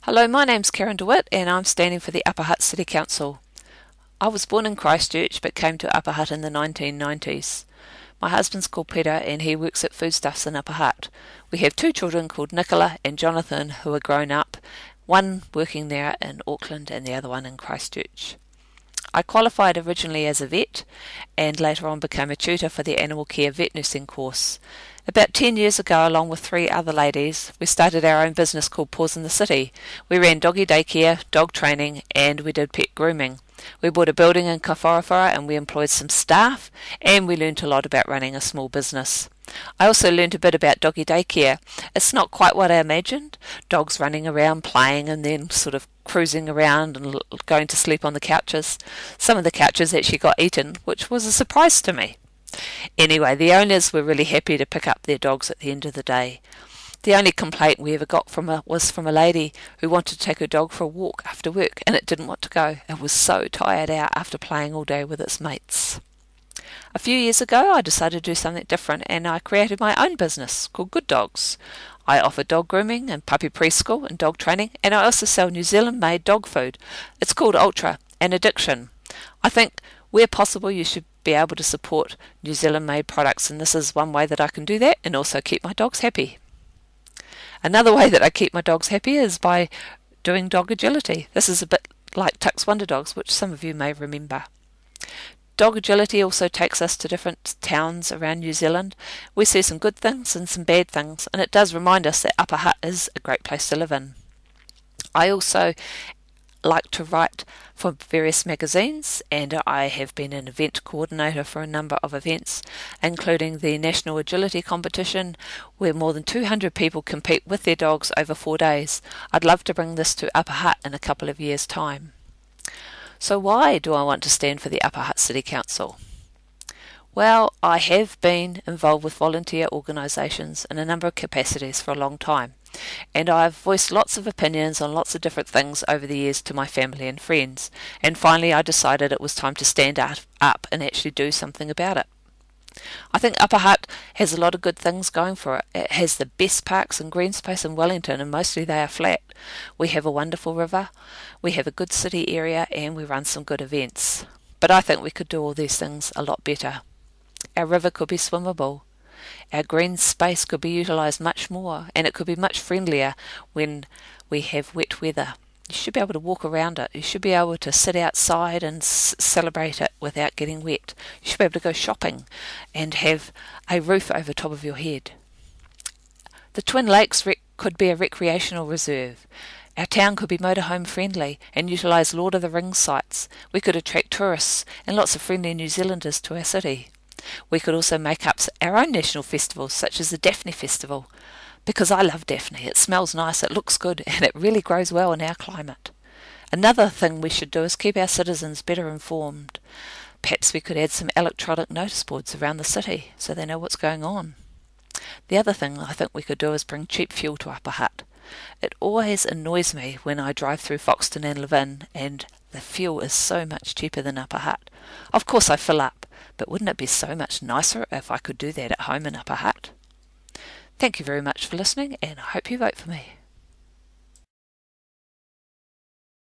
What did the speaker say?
Hello, my name's Karen DeWitt and I'm standing for the Upper Hutt City Council. I was born in Christchurch but came to Upper Hutt in the 1990s. My husband's called Peter and he works at Foodstuffs in Upper Hutt. We have two children called Nicola and Jonathan who are grown up, one working there in Auckland and the other one in Christchurch. I qualified originally as a vet and later on became a tutor for the animal care vet nursing course. About 10 years ago, along with 3 other ladies, we started our own business called Paws in the City. We ran doggy daycare, dog training and we did pet grooming. We bought a building in Kawharawhara and we employed some staff and we learnt a lot about running a small business. I also learnt a bit about doggy daycare. It's not quite what I imagined. Dogs running around playing and then sort of cruising around and going to sleep on the couches. Some of the couches actually got eaten, which was a surprise to me. Anyway, the owners were really happy to pick up their dogs at the end of the day. The only complaint we ever got was from a lady who wanted to take her dog for a walk after work and it didn't want to go. It was so tired out after playing all day with its mates. A few years ago I decided to do something different and I created my own business called Good Dogs. I offer dog grooming and puppy preschool and dog training and I also sell New Zealand made dog food. It's called Ultra, an addiction. I think where possible you should be able to support New Zealand made products and this is one way that I can do that and also keep my dogs happy. Another way that I keep my dogs happy is by doing dog agility. This is a bit like Tuck's Wonder Dogs, which some of you may remember. Dog agility also takes us to different towns around New Zealand. We see some good things and some bad things, and it does remind us that Upper Hutt is a great place to live in. I also like to write for various magazines and I have been an event coordinator for a number of events, including the National Agility Competition where more than 200 people compete with their dogs over 4 days. I'd love to bring this to Upper Hutt in a couple of years' time. So why do I want to stand for the Upper Hutt City Council? Well, I have been involved with volunteer organisations in a number of capacities for a long time, and I've voiced lots of opinions on lots of different things over the years to my family and friends, and finally I decided it was time to stand up and actually do something about it. I think Upper Hutt has a lot of good things going for it. It has the best parks and green space in Wellington and mostly they are flat. We have a wonderful river, we have a good city area and we run some good events. But I think we could do all these things a lot better. Our river could be swimmable. Our green space could be utilised much more and it could be much friendlier when we have wet weather. You should be able to walk around it. You should be able to sit outside and celebrate it without getting wet. You should be able to go shopping and have a roof over top of your head. The Twin Lakes could be a recreational reserve. Our town could be motorhome friendly and utilise Lord of the Rings sites. We could attract tourists and lots of friendly New Zealanders to our city. We could also make up our own national festivals such as the Daphne Festival. Because I love Daphne, it smells nice, it looks good and it really grows well in our climate. Another thing we should do is keep our citizens better informed. Perhaps we could add some electronic notice boards around the city so they know what's going on. The other thing I think we could do is bring cheap fuel to Upper Hutt. It always annoys me when I drive through Foxton and Levin and the fuel is so much cheaper than Upper Hutt. Of course I fill up, but wouldn't it be so much nicer if I could do that at home in Upper Hutt? Thank you very much for listening and I hope you vote for me.